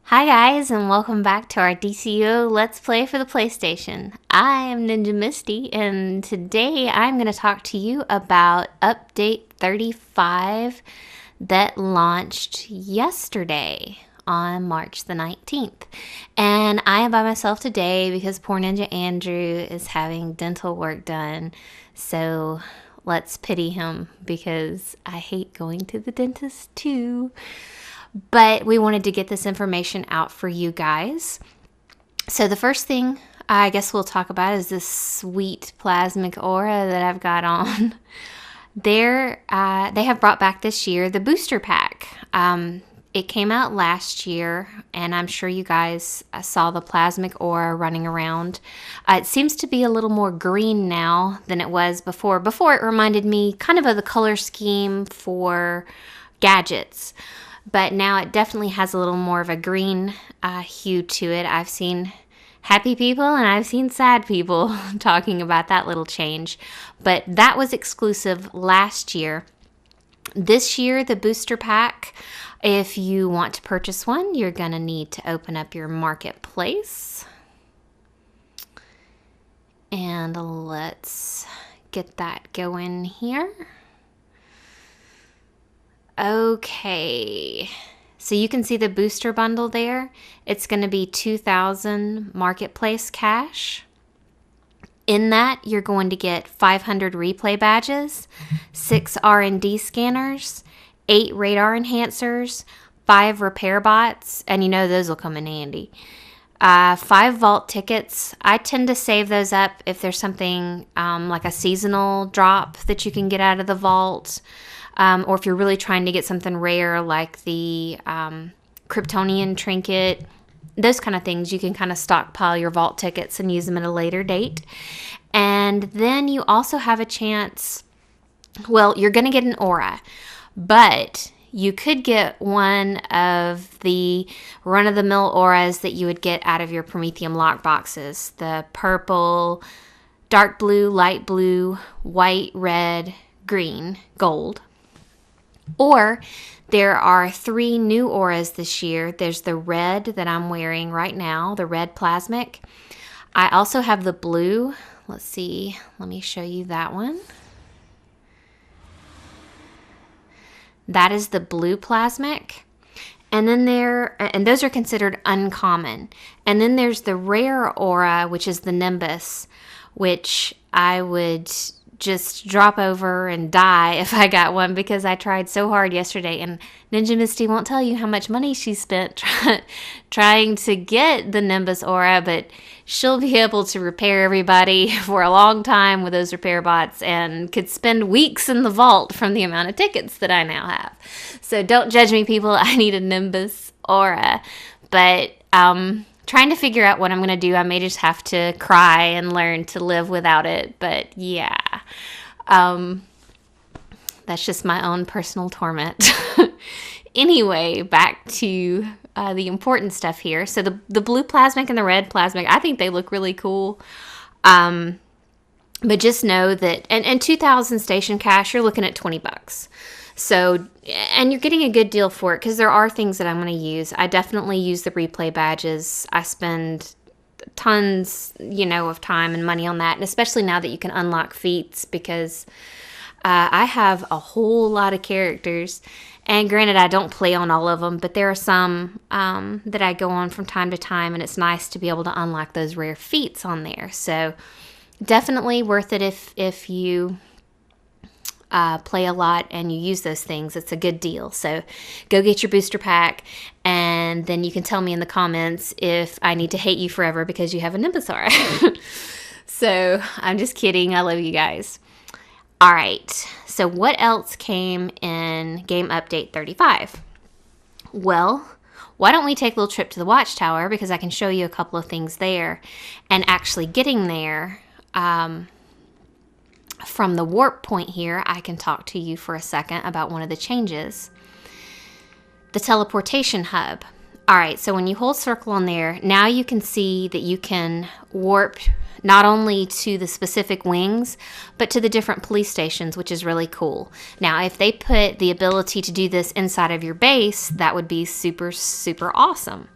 Hi guys, and welcome back to our DCUO Let's Play for the PlayStation. I am Ninja Misty, and today I'm going to talk to you about Update 35 that launched yesterday on March the 19th. And I am by myself today because poor Ninja Andrew is having dental work done, so let's pity him because I hate going to the dentist too. But we wanted to get this information out for you guys. So the first thing I guess we'll talk about is this sweet plasmic aura that I've got on. They have brought back this year the booster pack. It came out last year, and I'm sure you guys saw the plasmic aura running around. It seems to be a little more green now than it was before. Before, it reminded me kind of the color scheme for gadgets. But now it definitely has a little more of a green hue to it. I've seen happy people and I've seen sad people talking about that little change. But that was exclusive last year. This year, the booster pack, if you want to purchase one, you're going to need to open up your marketplace. And let's get that going here. Okay, so you can see the booster bundle there. It's going to be 2,000 marketplace cash. In that, you're going to get 500 replay badges, 6 R&D scanners, 8 radar enhancers, 5 repair bots, and you know those will come in handy. 5 vault tickets. I tend to save those up if there's something like a seasonal drop that you can get out of the vault. Or if you're really trying to get something rare like the Kryptonian trinket, those kind of things, you can kind of stockpile your vault tickets and use them at a later date. And then you also have a chance, well, you're going to get an aura, but you could get one of the run-of-the-mill auras that you would get out of your Prometheum lock boxes. The purple, dark blue, light blue, white, red, green, gold. Or there are 3 new auras this year. There's the red that I'm wearing right now, the red plasmic. I also have the blue. Let's see. Let me show you that one. That is the blue plasmic. And then and those are considered uncommon. And then there's the rare aura, which is the Nimbus, which I would just drop over and die if I got one because I tried so hard yesterday, and Ninja Misty won't tell you how much money she spent trying to get the Nimbus aura, but she'll be able to repair everybody for a long time with those repair bots and could spend weeks in the vault from the amount of tickets that I now have. So don't judge me, people. I need a Nimbus aura, but trying to figure out what I'm going to do. I may just have to cry and learn to live without it. But yeah, that's just my own personal torment. Anyway, back to the important stuff here. So the blue plasmic and the red plasmic, I think they look really cool. But just know that, and 2,000 station cash, you're looking at $20. So, and you're getting a good deal for it because there are things that I'm going to use. I definitely use the replay badges. I spend tons, of time and money on that. And especially now that you can unlock feats because I have a whole lot of characters. And granted, I don't play on all of them, but there are some that I go on from time to time. And it's nice to be able to unlock those rare feats on there. So definitely worth it if you play a lot and you use those things. It's a good deal. So go get your booster pack, and then you can tell me in the comments if I need to hate you forever because you have a Nimbus aura. So I'm just kidding. I love you guys. All right. So what else came in Game Update 35? Well, why don't we take a little trip to the Watchtower because I can show you a couple of things there. And actually getting there, from the warp point here, I can talk to you for a second about one of the changes. The teleportation hub. All right, so when you hold circle on there, now you can see that you can warp not only to the specific wings, but to the different police stations, which is really cool. Now, if they put the ability to do this inside of your base, that would be super, super awesome.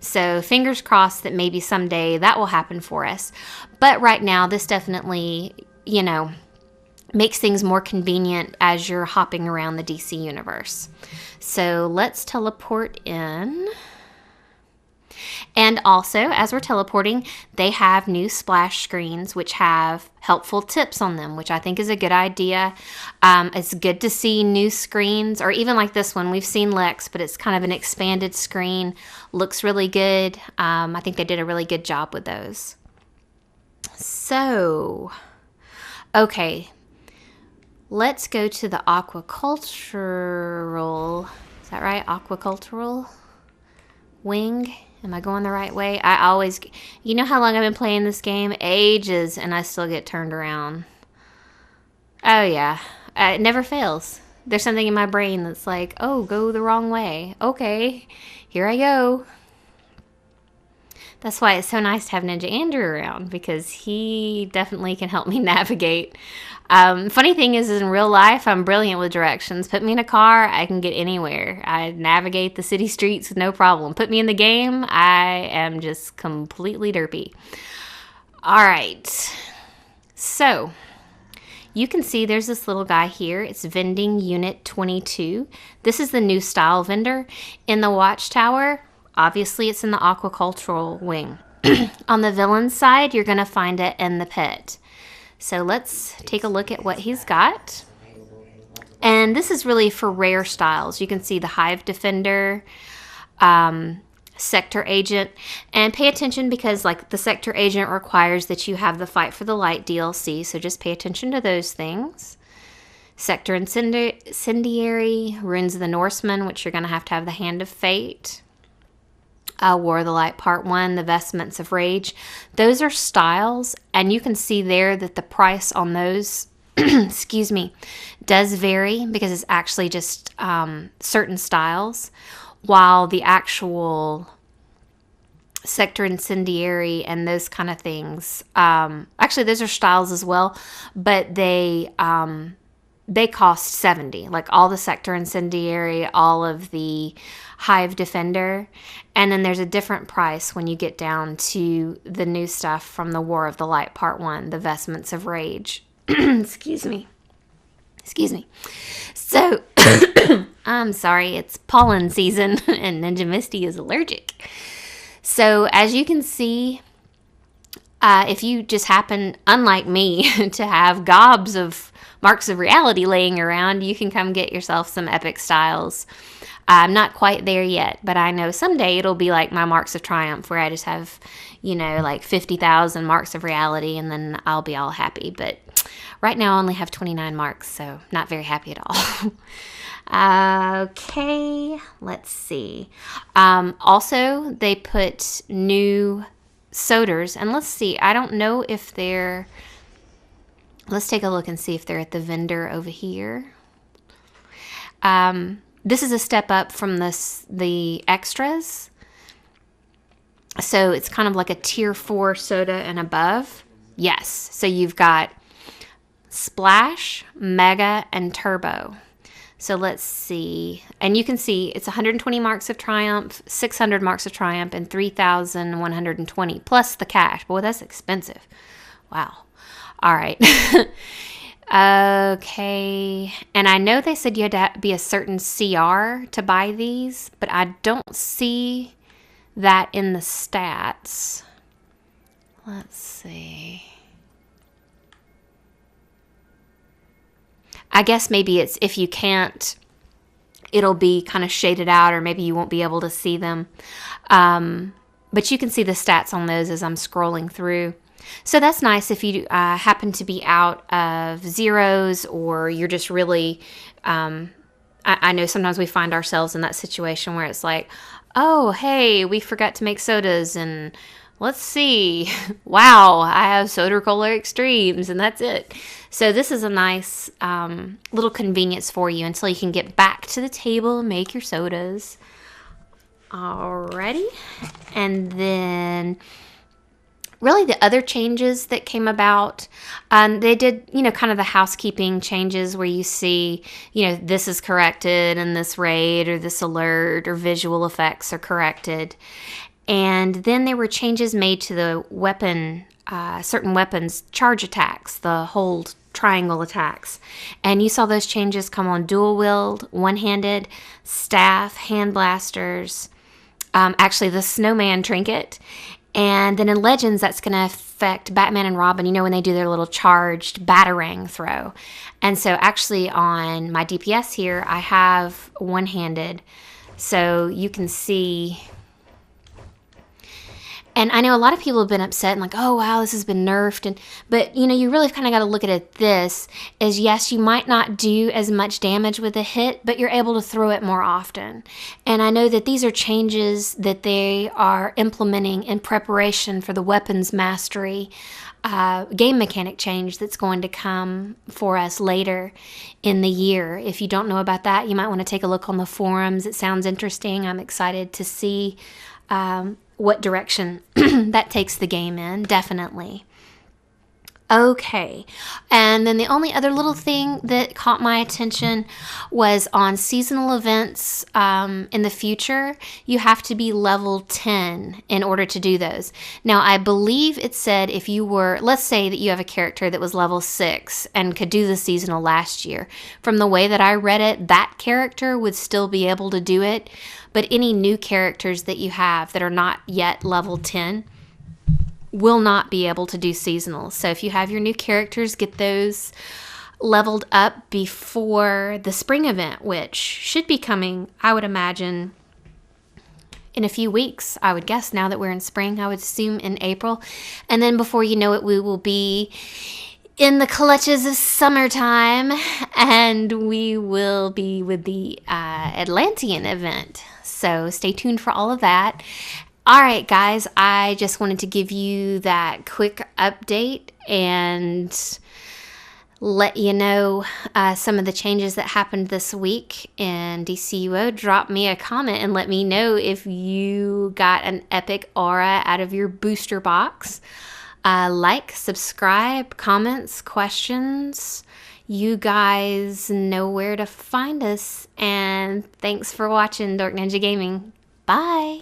So fingers crossed that maybe someday that will happen for us. But right now, this definitely, makes things more convenient as you're hopping around the DC universe. So let's teleport in. And also, as we're teleporting, they have new splash screens which have helpful tips on them, which I think is a good idea. It's good to see new screens, or even like this one. We've seen Lex, but it's kind of an expanded screen. Looks really good. I think they did a really good job with those. So, okay. Let's go to the aquacultural, is that right? Aquacultural wing. Am I going the right way? I always, you know how long I've been playing this game? Ages, and I still get turned around. Oh yeah, it never fails. There's something in my brain that's like, oh, go the wrong way. Okay, here I go. That's why it's so nice to have Ninja Andrew around, because he definitely can help me navigate. Funny thing is in real life, I'm brilliant with directions. Put me in a car, I can get anywhere. I navigate the city streets with no problem. Put me in the game, I am just completely derpy. All right. So, you can see there's this little guy here. It's vending unit 22. This is the new style vendor. In the watchtower, obviously it's in the aquacultural wing. On the villain side, you're going to find it in the pit. So let's take a look at what he's got. And this is really for rare styles. You can see the Hive Defender, Sector Agent. And pay attention because like the Sector Agent requires that you have the Fight for the Light DLC. So just pay attention to those things. Sector Incendiary, Runes of the Norseman, which you're going to have the Hand of Fate. War of the Light Part 1, the Vestments of Rage. Those are styles, and you can see there that the price on those, excuse me, does vary because it's actually just certain styles, while the actual Sector Incendiary and those kind of things, actually those are styles as well, but they cost 70, like all the Sector Incendiary, all of the Hive Defender, and then there's a different price when you get down to the new stuff from the War of the Light Part 1, the Vestments of Rage. Excuse me. So, I'm sorry, it's pollen season, and Ninja Misty is allergic. So, as you can see, if you just happen, unlike me, to have gobs of Marks of Reality laying around, you can come get yourself some epic styles. I'm not quite there yet, but I know someday it'll be like my Marks of Triumph, where I just have, like 50,000 Marks of Reality, and then I'll be all happy. But right now I only have 29 marks, so not very happy at all. Okay, let's see. Also, they put new soders, and let's see. I don't know if they're... Let's take a look and see if they're at the vendor over here. This is a step up from the extras. So it's kind of like a tier 4 soda and above. Yes. So you've got Splash, Mega, and Turbo. So let's see. And you can see it's 120 Marks of Triumph, 600 Marks of Triumph, and 3,120 plus the cash. Boy, that's expensive. Wow. All right. Okay. And I know they said you had to be a certain CR to buy these, but I don't see that in the stats. Let's see. I guess maybe it's if you can't, it'll be kind of shaded out, or maybe you won't be able to see them. But you can see the stats on those as I'm scrolling through. So that's nice if you happen to be out of zeros, or you're just really, I know sometimes we find ourselves in that situation where it's like, oh, hey, we forgot to make sodas, and let's see, wow, I have Soda Cola Extremes, and that's it. So this is a nice little convenience for you until you can get back to the table and make your sodas. Alrighty, and then... Really, the other changes that came about, they did, kind of the housekeeping changes where you see, this is corrected and this raid or this alert or visual effects are corrected. And then there were changes made to the weapon, certain weapons, charge attacks, the hold triangle attacks. And you saw those changes come on dual wield, one-handed, staff, hand blasters, actually the snowman trinket. And then in Legends, that's going to affect Batman and Robin, when they do their little charged batarang throw. And so actually on my DPS here, I have one-handed. So you can see. And I know a lot of people have been upset and like, oh, wow, this has been nerfed. But, you really kind of got to look at it this as, yes, you might not do as much damage with a hit, but you're able to throw it more often. And I know that these are changes that they are implementing in preparation for the weapons mastery game mechanic change that's going to come for us later in the year. If you don't know about that, you might want to take a look on the forums. It sounds interesting. I'm excited to see what direction that takes the game in, definitely. Okay, and then the only other little thing that caught my attention was on seasonal events in the future, you have to be level 10 in order to do those. Now, I believe it said if you were, let's say that you have a character that was level 6 and could do the seasonal last year. From the way that I read it, that character would still be able to do it, but any new characters that you have that are not yet level 10 will not be able to do seasonal. So if you have your new characters, get those leveled up before the spring event, which should be coming, I would imagine, in a few weeks. I would guess now that we're in spring, I would assume in April. And then before you know it, we will be in the clutches of summertime, and we will be with the Atlantean event. So stay tuned for all of that. All right, guys, I just wanted to give you that quick update and let you know some of the changes that happened this week in DCUO. Drop me a comment and let me know if you got an epic aura out of your booster box. Like, subscribe, comments, questions. You guys know where to find us. And thanks for watching Dork Ninja Gaming. Bye.